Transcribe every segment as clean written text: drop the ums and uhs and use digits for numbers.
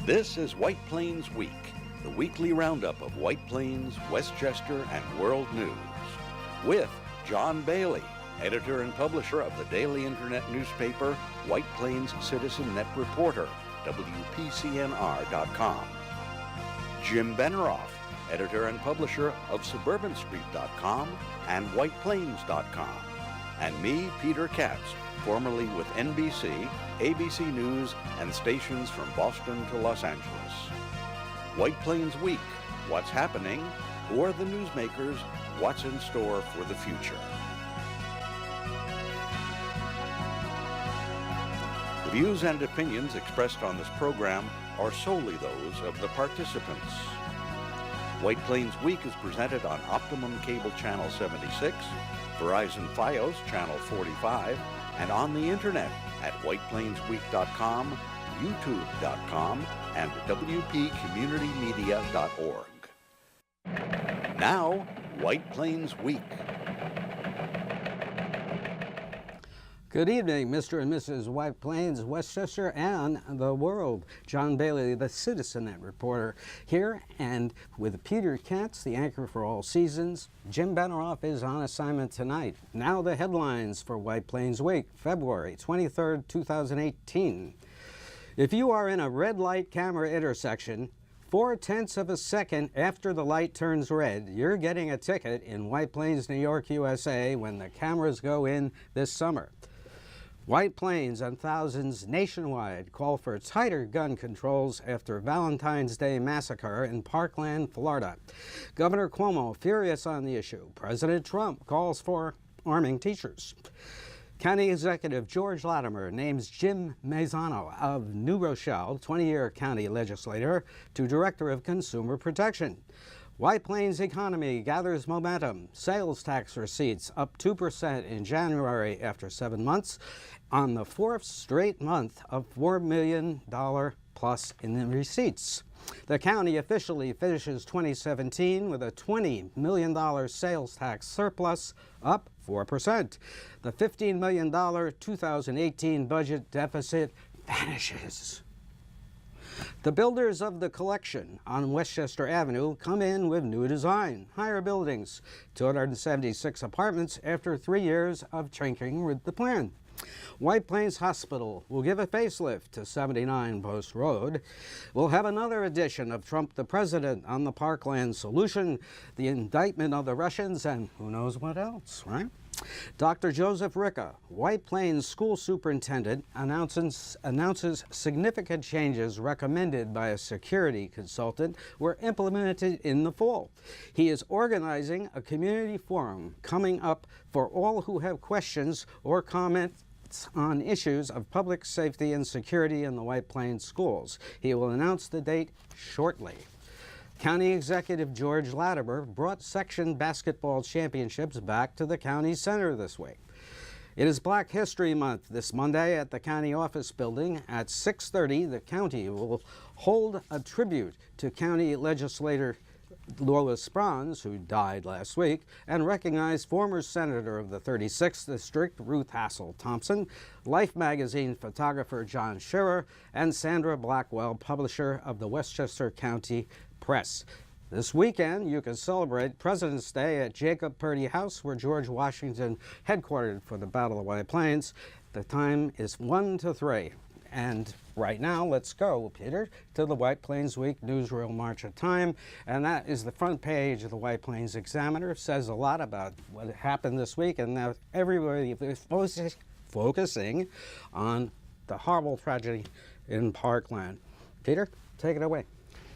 This is White Plains Week, the weekly roundup of White Plains, Westchester, and world news. With John Bailey, editor and publisher of the daily internet newspaper White Plains Citizen Net Reporter, WPCNR.com. Jim Benneroff, editor and publisher of SuburbanStreet.com and WhitePlains.com. And me, Peter Katz, formerly with NBC, ABC News, and stations from Boston to Los Angeles. White Plains Week, what's happening? Who are the newsmakers? What's in store for the future? The views and opinions expressed on this program are solely those of the participants. White Plains Week is presented on Optimum Cable Channel 76, Verizon Fios Channel 45, and on the internet at whiteplainsweek.com, youtube.com, and wpcommunitymedia.org. Now, White Plains Week. Good evening, Mr. and Mrs. White Plains, Westchester, and the world. John Bailey, the Citizen Net reporter, here, and with Peter Katz, the anchor for all seasons. Jim Benneroff is on assignment tonight. Now the headlines for White Plains Week, February 23rd, 2018. If you are in a red light camera intersection, 0.4 of a second after the light turns red, you're getting a ticket in White Plains, New York, USA, when the cameras go in this summer. White Plains and thousands nationwide call for tighter gun controls after Valentine's Day massacre in Parkland, Florida. Governor Cuomo furious on the issue. President Trump calls for arming teachers. County Executive George Latimer names Jim Mazzano of New Rochelle, 20-year county legislator, to Director of Consumer Protection. White Plains economy gathers momentum. Sales tax receipts up 2% in January after 7 months, on the fourth straight month of $4 million plus in the receipts. The county officially finishes 2017 with a $20 million sales tax surplus, up 4%. The $15 million 2018 budget deficit vanishes. The builders of the collection on Westchester Avenue come in with new design, higher buildings, 276 apartments after 3 years of tinkering with the plan. White Plains Hospital will give a facelift to 79 Post Road. We'll have another edition of Trump the President on the Parkland solution, the indictment of the Russians, and who knows what else, right? Dr. Joseph Ricca, White Plains School Superintendent, announces significant changes recommended by a security consultant were implemented in the fall. He is organizing a community forum coming up for all who have questions or comments on issues of public safety and security in the White Plains schools. He will announce the date shortly. County Executive George Latimer brought section basketball championships back to the county center this week. It is Black History Month this Monday at the county office building. At 6:30, the county will hold a tribute to county legislator Lois Bronze, who died last week, and recognize former senator of the 36th District, Ruth Hassel Thompson, Life magazine photographer John Scherer, and Sandra Blackwell, publisher of the Westchester County Press. This weekend, you can celebrate President's Day at Jacob Purdy House, where George Washington headquartered for the Battle of White Plains. The time is 1 to 3. And right now, let's go, Peter, to the White Plains Week Newsreel March of Time. And that is the front page of the White Plains Examiner. It says a lot about what happened this week, and now everybody is focusing on the horrible tragedy in Parkland. Peter, take it away.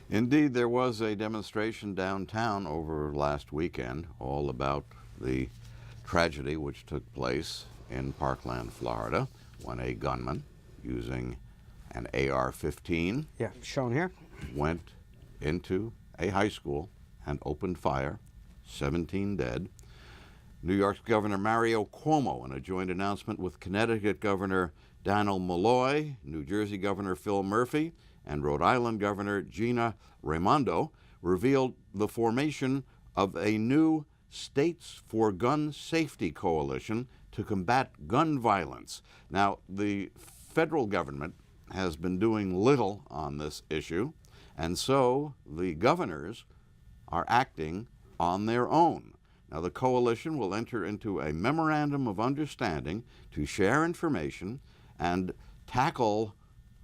Indeed, there was a demonstration downtown over last weekend all about the tragedy which took place in Parkland, Florida, when a gunman using an AR-15 shown here, went into a high school and opened fire, 17 dead. New York's Governor Mario Cuomo, in a joint announcement with Connecticut Governor Daniel Malloy, New Jersey Governor Phil Murphy, and Rhode Island Governor Gina Raimondo, revealed the formation of a new States for Gun Safety Coalition to combat gun violence. Now, the federal government has been doing little on this issue, and so the governors are acting on their own. Now, the coalition will enter into a memorandum of understanding to share information and tackle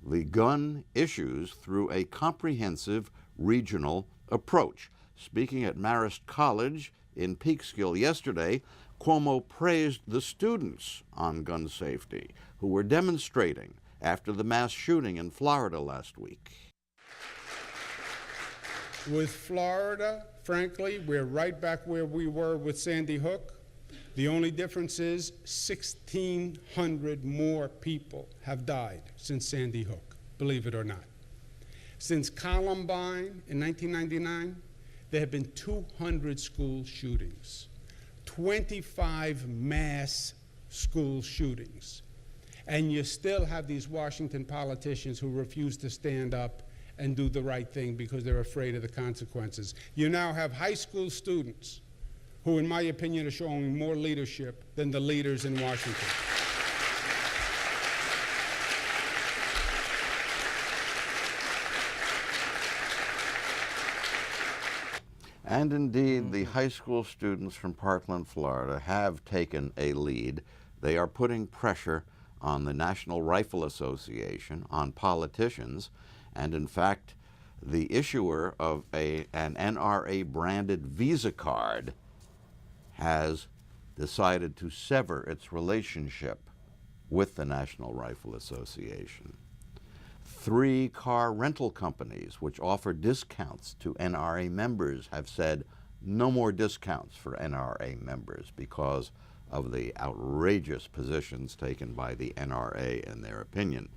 the gun issues through a comprehensive regional approach. Speaking at Marist College in Peekskill yesterday, Cuomo praised the students on gun safety who were demonstrating after the mass shooting in Florida last week. With Florida, frankly, we're right back where we were with Sandy Hook. The only difference is 1,600 more people have died since Sandy Hook, believe it or not. Since Columbine in 1999, there have been 200 school shootings, 25 mass school shootings. And you still have these Washington politicians who refuse to stand up and do the right thing because they're afraid of the consequences. You now have high school students who, in my opinion, are showing more leadership than the leaders in Washington. And indeed, the high school students from Parkland, Florida have taken a lead. They are putting pressure on the National Rifle Association, on politicians, and in fact, the issuer of an NRA-branded Visa card has decided to sever its relationship with the National Rifle Association. 3 car rental companies which offer discounts to NRA members have said no more discounts for NRA members because of the outrageous positions taken by the NRA in their opinion.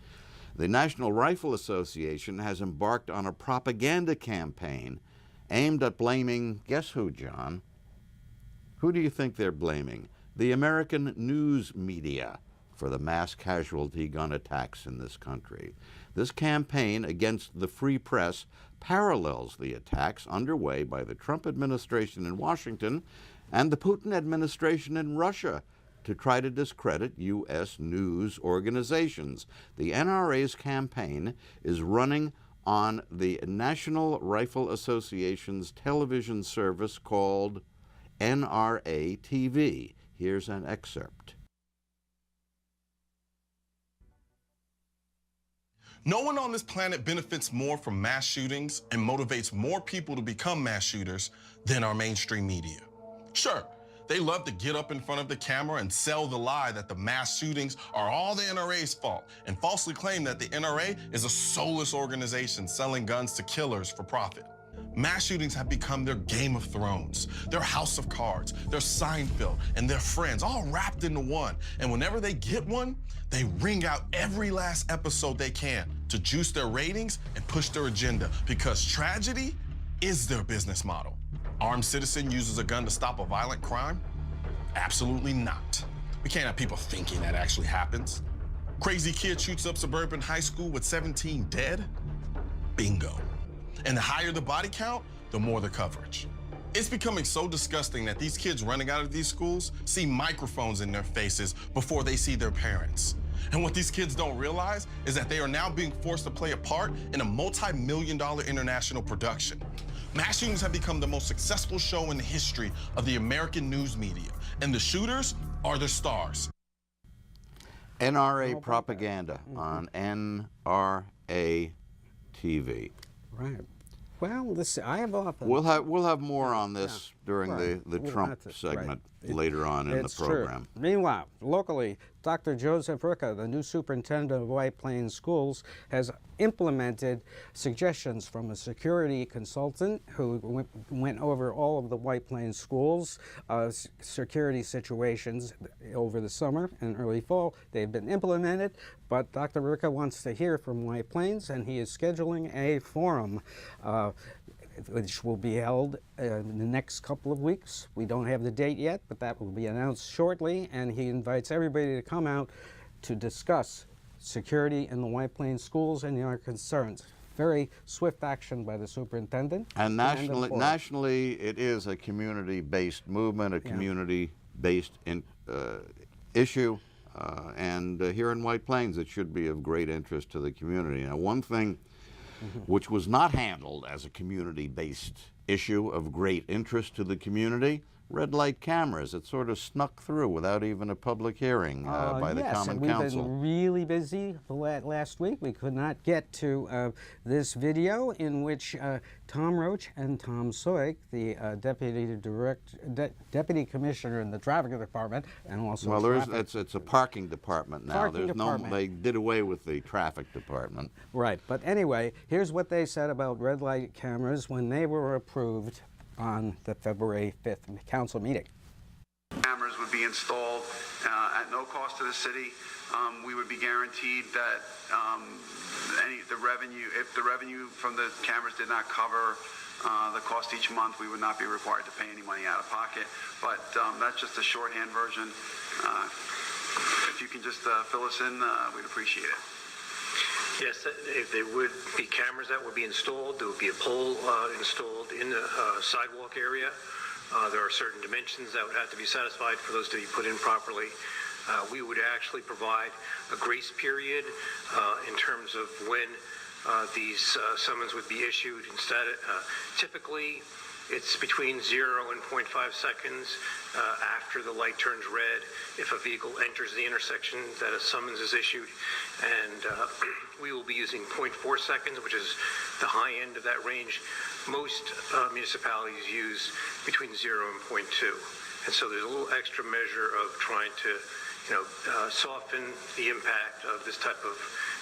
The National Rifle Association has embarked on a propaganda campaign aimed at blaming, guess who, John? Who do you think they're blaming? The American news media for the mass casualty gun attacks in this country. This campaign against the free press parallels the attacks underway by the Trump administration in Washington and the Putin administration in Russia to try to discredit U.S. news organizations. The NRA's campaign is running on the National Rifle Association's television service called NRA TV. Here's an excerpt. No one on this planet benefits more from mass shootings and motivates more people to become mass shooters than our mainstream media. Sure, they love to get up in front of the camera and sell the lie that the mass shootings are all the NRA's fault and falsely claim that the NRA is a soulless organization selling guns to killers for profit. Mass shootings have become their Game of Thrones, their House of Cards, their Seinfeld, and their Friends, all wrapped into one. And whenever they get one, they wring out every last episode they can to juice their ratings and push their agenda, because tragedy is their business model. Armed citizen uses a gun to stop a violent crime? Absolutely not. We can't have people thinking that actually happens. Crazy kid shoots up suburban high school with 17 dead? Bingo. And the higher the body count, the more the coverage. It's becoming so disgusting that these kids running out of these schools see microphones in their faces before they see their parents. And what these kids don't realize is that they are now being forced to play a part in a multi-million-dollar international production. Mass shootings have become the most successful show in the history of the American news media, and the shooters are the stars. NRA propaganda on NRA TV. Right. Well, I have often... We'll have more on this during the Trump segment later on in the program. True. Meanwhile, locally, Dr. Joseph Ricca, the new superintendent of White Plains Schools, has implemented suggestions from a security consultant who went over all of the White Plains schools' security situations over the summer and early fall. They've been implemented, but Dr. Ricca wants to hear from White Plains, and he is scheduling a forum which will be held in the next couple of weeks. We don't have the date yet, but that will be announced shortly, and he invites everybody to come out to discuss security in the White Plains schools and their concerns. Very swift action by the superintendent. And nationally it is a community-based movement, a community-based issue. and here in White Plains, it should be of great interest to the community. Now, one thing which was not handled as a community-based issue of great interest to the community, red light cameras. It sort of snuck through without even a public hearing by the Common Council. Yes, we've been really busy last week. We could not get to this video in which Tom Roach and Tom Soik, the Deputy Commissioner in the Traffic Department, and also it's a parking department now. They did away with the Traffic Department. Right, but anyway, here's what they said about red light cameras when they were approved on the February 5th council meeting. Cameras would be installed at no cost to the city. We would be guaranteed that if the revenue from the cameras did not cover the cost each month, we would not be required to pay any money out of pocket. But that's just a shorthand version. If you can just fill us in, we'd appreciate it. Yes, if there would be cameras that would be installed, there would be a pole installed in the sidewalk area. There are certain dimensions that would have to be satisfied for those to be put in properly. We would actually provide a grace period in terms of when these summons would be issued. Instead, typically, it's between 0 and 0.5 seconds after the light turns red if a vehicle enters the intersection that a summons is issued. And we will be using 0.4 seconds, which is the high end of that range. Most municipalities use between 0 and 0.2. And so there's a little extra measure of trying to soften the impact of this type of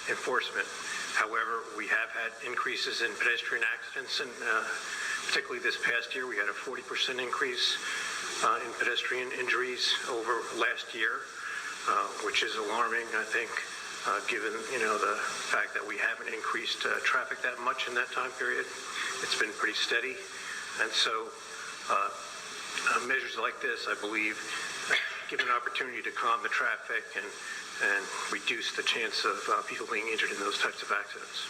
enforcement. However, we have had increases in pedestrian accidents, and particularly this past year, we had a 40% increase in pedestrian injuries over last year, which is alarming, I think, given the fact that we haven't increased traffic that much in that time period. It's been pretty steady, and so measures like this, I believe, give an opportunity to calm the traffic and reduce the chance of people being injured in those types of accidents.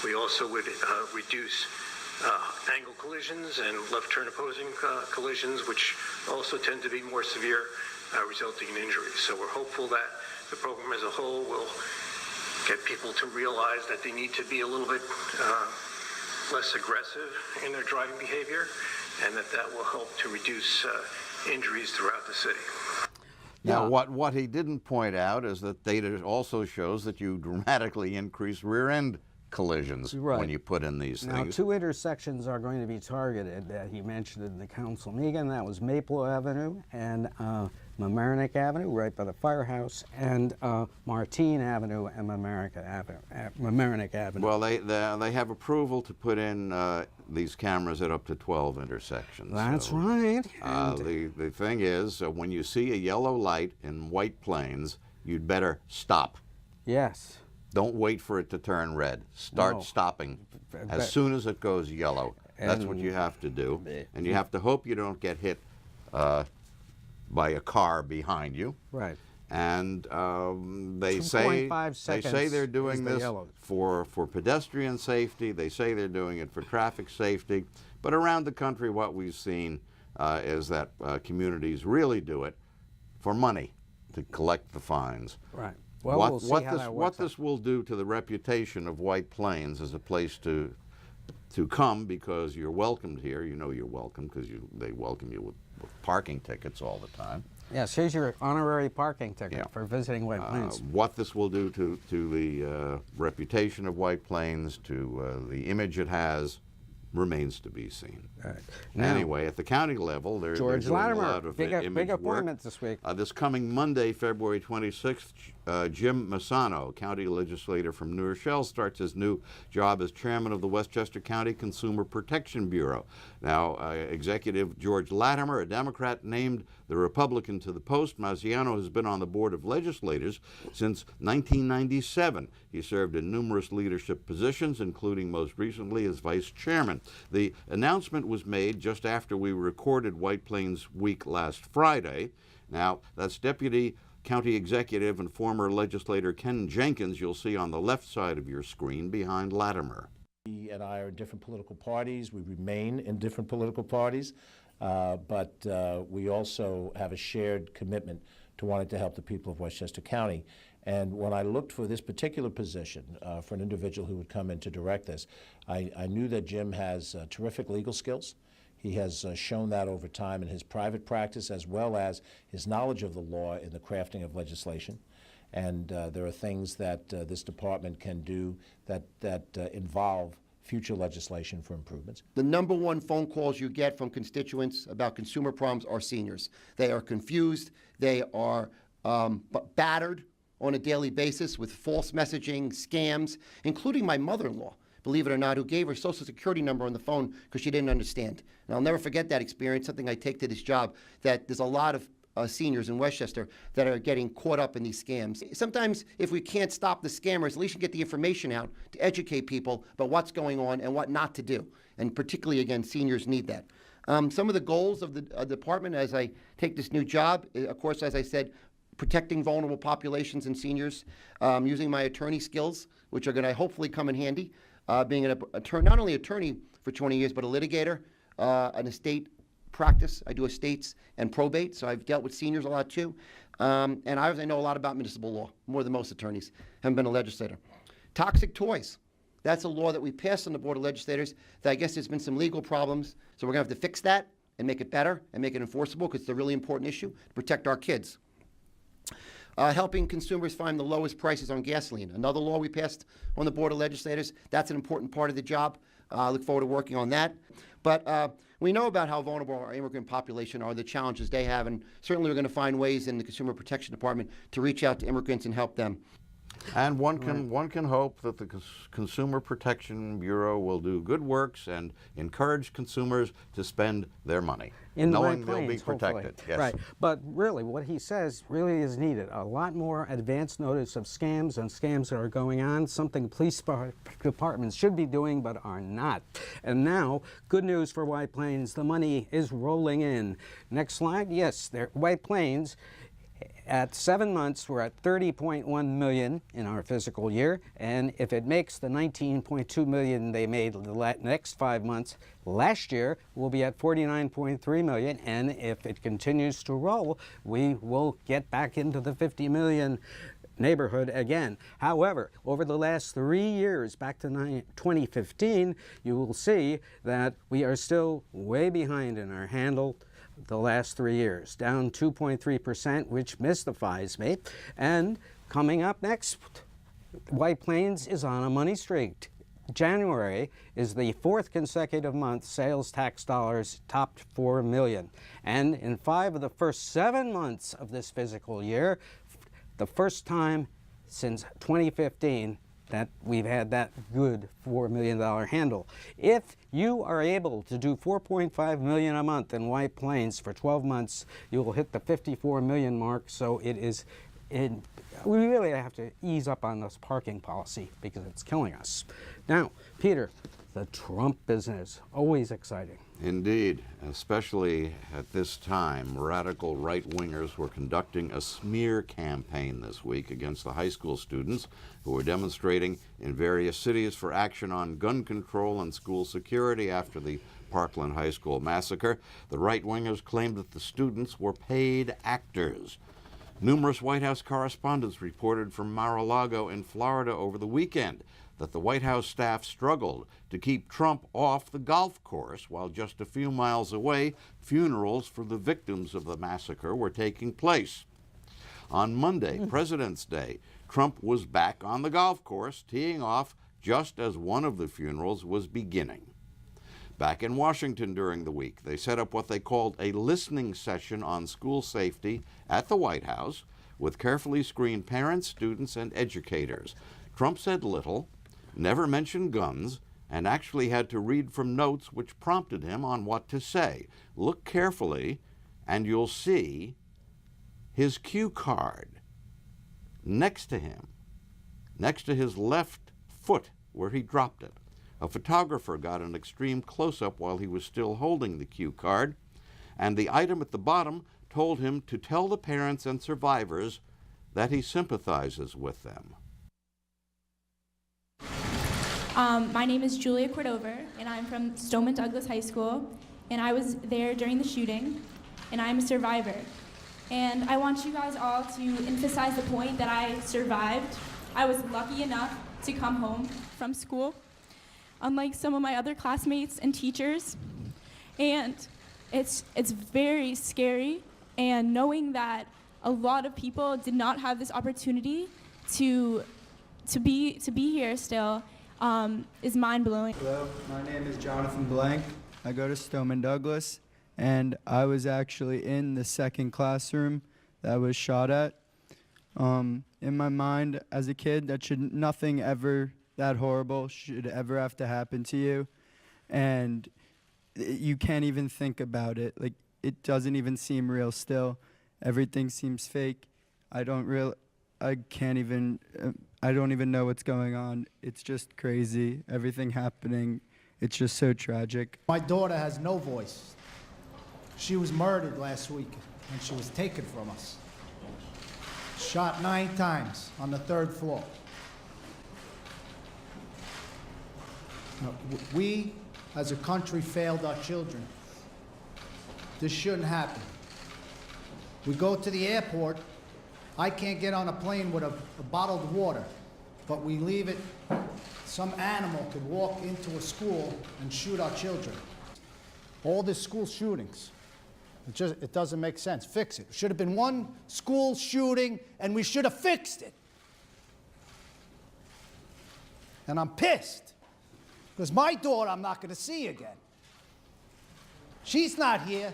We also would reduce angle collisions and left turn opposing collisions, which also tend to be more severe, resulting in injuries. So we're hopeful that the program as a whole will get people to realize that they need to be a little bit less aggressive in their driving behavior, and that will help to reduce injuries throughout the city. Now, what he didn't point out is that data also shows that you dramatically increase rear-end collisions when you put in these things. Now, 2 intersections are going to be targeted that he mentioned in the council meeting. That was Maple Avenue and Mamaroneck Avenue, right by the firehouse, and Martine Avenue and Mamaroneck Avenue. Well, they have approval to put in these cameras at up to 12 intersections. That's right. The thing is, when you see a yellow light in White Plains, you'd better stop. Yes. Don't wait for it to turn red. Start stopping as soon as it goes yellow. That's what you have to do. And you have to hope you don't get hit by a car behind you. Right. And they say they're doing this for pedestrian safety. They say they're doing it for traffic safety. But around the country, what we've seen is that communities really do it for money to collect the fines. Right. Well, what this will do to the reputation of White Plains as a place to come, because you're welcomed here. You know you're welcome because they welcome you with parking tickets all the time. Yes, here's your honorary parking ticket for visiting White Plains. What this will do to the reputation of White Plains, to the image it has, remains to be seen. Right. Now, anyway, at the county level, they're doing a lot of big appointment this week. This coming Monday, February 26th, Jim Massano, county legislator from New Rochelle, starts his new job as chairman of the Westchester County Consumer Protection Bureau. Now, Executive George Latimer, a Democrat, named the Republican to the post. Massiano has been on the Board of Legislators since 1997. He served in numerous leadership positions, including most recently as vice chairman. The announcement was made just after we recorded White Plains Week last Friday. Now, that's Deputy County Executive and former legislator Ken Jenkins, you'll see on the left side of your screen behind Latimer. He and I are in different political parties. We remain in different political parties, but we also have a shared commitment to wanting to help the people of Westchester County. And when I looked for this particular position, for an individual who would come in to direct this, I knew that Jim has terrific legal skills. He has shown that over time in his private practice, as well as his knowledge of the law in the crafting of legislation. And there are things that this department can do that involve future legislation for improvements. The number one phone calls you get from constituents about consumer problems are seniors. They are confused. They are battered on a daily basis with false messaging, scams, including my mother-in-law, believe it or not, who gave her Social Security number on the phone because she didn't understand. And I'll never forget that experience, something I take to this job, that there's a lot of seniors in Westchester that are getting caught up in these scams. Sometimes if we can't stop the scammers, at least you get the information out to educate people about what's going on and what not to do. And particularly, again, seniors need that. Some of the goals of the department as I take this new job, of course, as I said, protecting vulnerable populations and seniors, using my attorney skills, which are going to hopefully come in handy, being an attorney, not only attorney for 20 years, but a litigator, an estate practice. I do estates and probate, so I've dealt with seniors a lot too. And I know a lot about municipal law, more than most attorneys. Haven't been a legislator. Toxic toys. That's a law that we passed on the Board of Legislators that I guess there's been some legal problems, so we're going to have to fix that and make it better and make it enforceable because it's a really important issue to protect our kids. Helping consumers find the lowest prices on gasoline. Another law we passed on the Board of Legislators. That's an important part of the job. I look forward to working on that. But we know about how vulnerable our immigrant population are, the challenges they have, and certainly we're going to find ways in the Consumer Protection Department to reach out to immigrants and help them. And one can hope that the Consumer Protection Bureau will do good works and encourage consumers to spend their money, knowing they'll be protected. Yes. Right, but really what he says really is needed. A lot more advance notice of scams and scams that are going on, something police departments should be doing but are not. And now, good news for White Plains, the money is rolling in. Next slide, yes, White Plains, at 7 months, we're at $30.1 million in our fiscal year, and if it makes the $19.2 million they made the next 5 months last year, we'll be at $49.3 million, and if it continues to roll, we will get back into the $50 million neighborhood again. However, over the last 3 years, back to 2015, you will see that we are still way behind in our handle the last 3 years, down 2.3%, which mystifies me. And coming up next, White Plains is on a money streak. January is the 4th consecutive month sales tax dollars topped $4 million. And in 5 of the first 7 months of this fiscal year, the first time since 2015 that we've had that good $4 million handle. If you are able to do $4.5 million a month in White Plains for 12 months, you will hit the $54 million mark. So we really have to ease up on this parking policy because it's killing us. Now, Peter, the Trump business, always exciting. Indeed, especially at this time, radical right-wingers were conducting a smear campaign this week against the high school students who were demonstrating in various cities for action on gun control and school security after the Parkland High School massacre. The right-wingers claimed that the students were paid actors. Numerous White House correspondents reported from Mar-a-Lago in Florida over the weekend that the White House staff struggled to keep Trump off the golf course while just a few miles away, funerals for the victims of the massacre were taking place. On Monday, President's Day, Trump was back on the golf course, teeing off just as one of the funerals was beginning. Back in Washington during the week, they set up what they called a listening session on school safety at the White House with carefully screened parents, students, and educators. Trump said little, never mentioned guns, and actually had to read from notes which prompted him on what to say. Look carefully, and you'll see his cue card next to him, next to his left foot where he dropped it. A photographer got an extreme close-up while he was still holding the cue card, and the item at the bottom told him to tell the parents and survivors that he sympathizes with them. My name is Julia Cordover, and I'm from Stoneman Douglas High School, and I was there during the shooting, and I'm a survivor. And I want you guys all to emphasize the point that I survived. I was lucky enough to come home from school, unlike some of my other classmates and teachers. And it's very scary, and knowing that a lot of people did not have this opportunity to be here still is mind-blowing. Hello, my name is Jonathan Blank. I go to Stoneman Douglas, and I was actually in the second classroom that was shot at. In my mind, as a kid, nothing ever that horrible should ever have to happen to you, and you can't even think about it. Like, it doesn't even seem real still. Everything seems fake. I don't even know what's going on. It's just crazy. Everything happening. It's just so tragic. My daughter has no voice. She was murdered last week, and she was taken from us. Shot 9 times on the 3rd floor. We, as a country, failed our children. This shouldn't happen. We go to the airport. I can't get on a plane with a bottled water, but we leave it. Some animal could walk into a school and shoot our children. All the school shootings, it doesn't make sense. Fix it. It should have been one school shooting, and we should have fixed it. And I'm pissed, because my daughter I'm not going to see again. She's not here.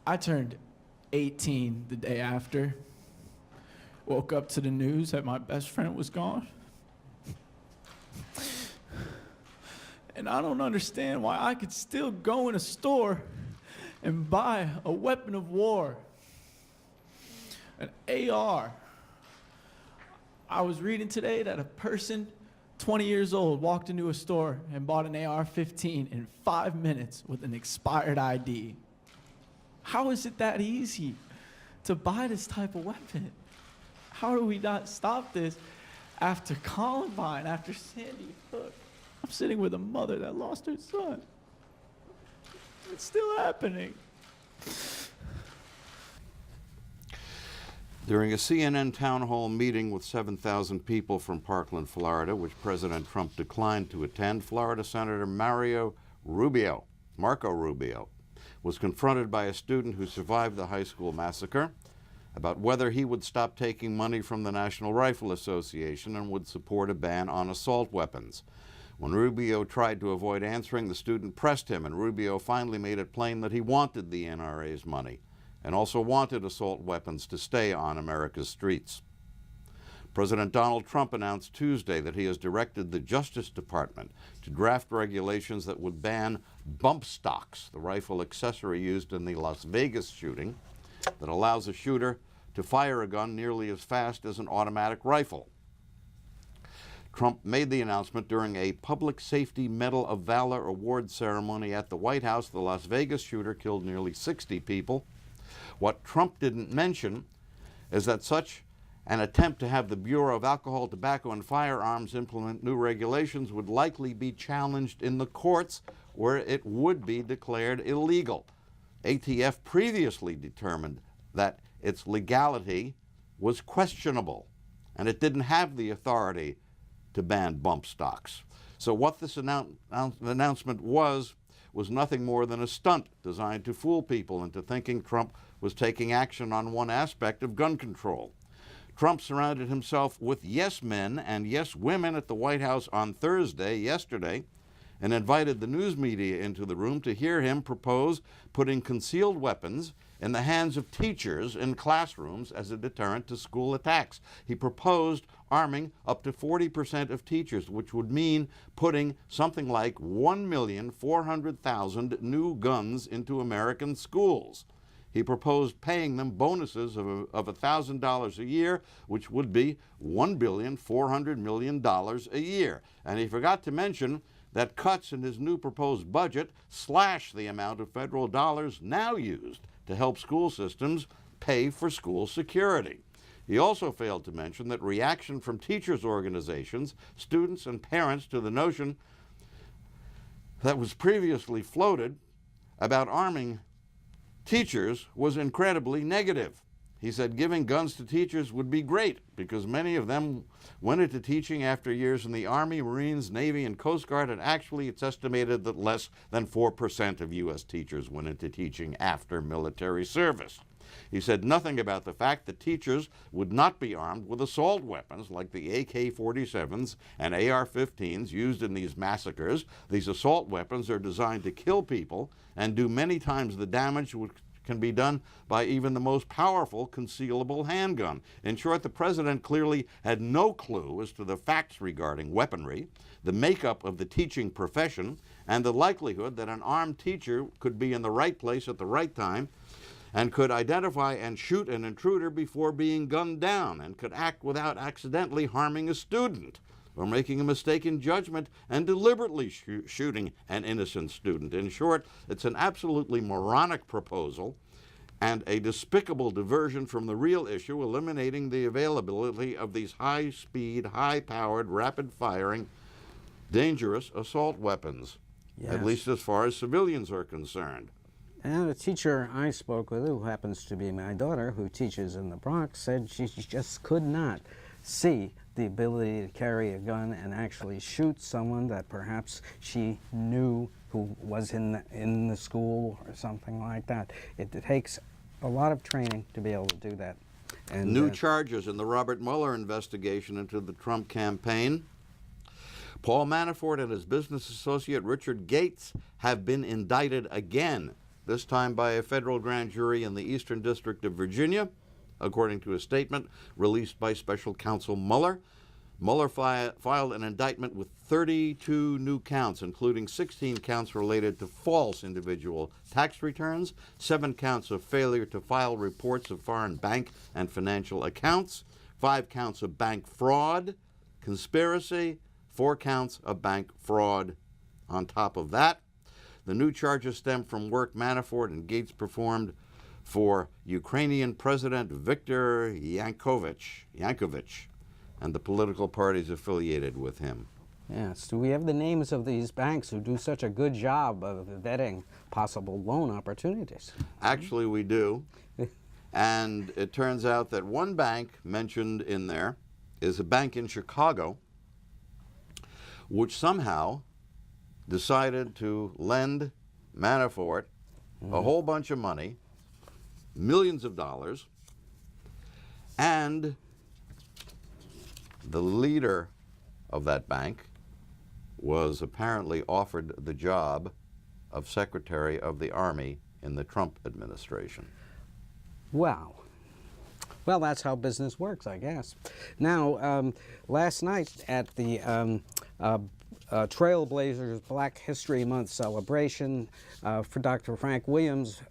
I turned 18 the day after. Woke up to the news that my best friend was gone. And I don't understand why I could still go in a store and buy a weapon of war, an AR. I was reading today that a person 20 years old walked into a store and bought an AR-15 in 5 minutes with an expired ID. How is it that easy to buy this type of weapon? How do we not stop this after Columbine, after Sandy Hook? I'm sitting with a mother that lost her son. It's still happening. During a CNN town hall meeting with 7,000 people from Parkland, Florida, which President Trump declined to attend, Florida Senator Marco Rubio, was confronted by a student who survived the high school massacre about whether he would stop taking money from the National Rifle Association and would support a ban on assault weapons. When Rubio tried to avoid answering, the student pressed him, and Rubio finally made it plain that he wanted the NRA's money and also wanted assault weapons to stay on America's streets. President Donald Trump announced Tuesday that he has directed the Justice Department to draft regulations that would ban bump stocks, the rifle accessory used in the Las Vegas shooting that allows a shooter to fire a gun nearly as fast as an automatic rifle. Trump made the announcement during a Public Safety Medal of Valor award ceremony at the White House. The Las Vegas shooter killed nearly 60 people. What Trump didn't mention is that such an attempt to have the Bureau of Alcohol, Tobacco, and Firearms implement new regulations would likely be challenged in the courts, where it would be declared illegal. ATF previously determined that its legality was questionable, and it didn't have the authority to ban bump stocks. So what this announcement was nothing more than a stunt designed to fool people into thinking Trump was taking action on one aspect of gun control. Trump surrounded himself with yes men and yes women at the White House on yesterday, and invited the news media into the room to hear him propose putting concealed weapons in the hands of teachers in classrooms as a deterrent to school attacks. He proposed arming up to 40% of teachers, which would mean putting something like 1,400,000 new guns into American schools. He proposed paying them bonuses of $1,000 a year, which would be $1,400,000,000 a year. And he forgot to mention that cuts in his new proposed budget slash the amount of federal dollars now used to help school systems pay for school security. He also failed to mention that reaction from teachers' organizations, students, and parents to the notion that was previously floated about arming teachers was incredibly negative. He said giving guns to teachers would be great because many of them went into teaching after years in the Army, Marines, Navy, and Coast Guard, and actually it's estimated that less than 4% of U.S. teachers went into teaching after military service. He said nothing about the fact that teachers would not be armed with assault weapons like the AK-47s and AR-15s used in these massacres. These assault weapons are designed to kill people and do many times the damage which can be done by even the most powerful concealable handgun. In short, the president clearly had no clue as to the facts regarding weaponry, the makeup of the teaching profession, and the likelihood that an armed teacher could be in the right place at the right time and could identify and shoot an intruder before being gunned down, and could act without accidentally harming a student or making a mistaken judgment and deliberately shooting an innocent student. In short, it's an absolutely moronic proposal and a despicable diversion from the real issue, eliminating the availability of these high-speed, high-powered, rapid-firing, dangerous assault weapons, at least as far as civilians are concerned. And a teacher I spoke with, who happens to be my daughter, who teaches in the Bronx, said she just could not see the ability to carry a gun and actually shoot someone that perhaps she knew who was in the school or something like that. It takes a lot of training to be able to do that. And new charges in the Robert Mueller investigation into the Trump campaign. Paul Manafort and his business associate Richard Gates have been indicted again, this time by a federal grand jury in the Eastern District of Virginia, according to a statement released by special counsel Mueller. Mueller filed an indictment with 32 new counts, including 16 counts related to false individual tax returns, 7 counts of failure to file reports of foreign bank and financial accounts, 5 counts of bank fraud, conspiracy, 4 counts of bank fraud. On top of that, the new charges stem from work Manafort and Gates performed for Ukrainian President Viktor Yanukovych and the political parties affiliated with him. Yes. Do we have the names of these banks who do such a good job of vetting possible loan opportunities? Actually, we do. And it turns out that one bank mentioned in there is a bank in Chicago which somehow decided to lend Manafort a whole bunch of money, millions of dollars, and the leader of that bank was apparently offered the job of Secretary of the Army in the Trump administration. Wow. Well, that's how business works, I guess. Now, last night at the Trailblazers Black History Month celebration for Dr. Frank Williams.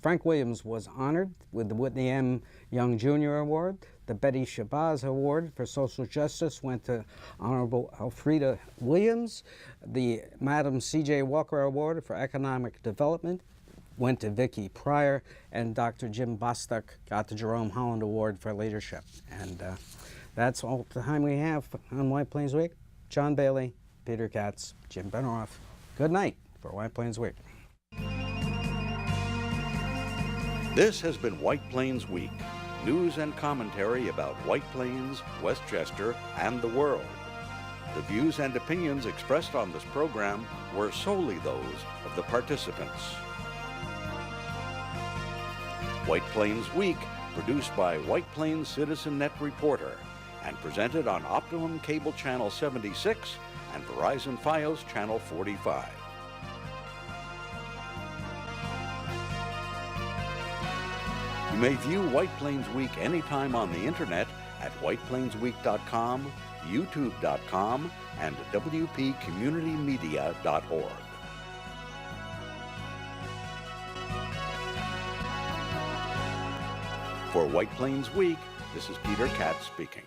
Frank Williams was honored with the Whitney M. Young Jr. Award. The Betty Shabazz Award for Social Justice went to Honorable Elfrida Williams. The Madam C.J. Walker Award for Economic Development went to Vicki Pryor, and Dr. Jim Bostock got the Jerome Holland Award for Leadership. And that's all the time we have on White Plains Week. John Bailey, Peter Katz, Jim Benoroff. Good night for White Plains Week. This has been White Plains Week, news and commentary about White Plains, Westchester, and the world. The views and opinions expressed on this program were solely those of the participants. White Plains Week, produced by White Plains Citizen Net Reporter, and presented on Optimum Cable Channel 76 and Verizon Fios Channel 45. You may view White Plains Week anytime on the internet at whiteplainsweek.com, youtube.com, and wpcommunitymedia.org. For White Plains Week, this is Peter Katz speaking.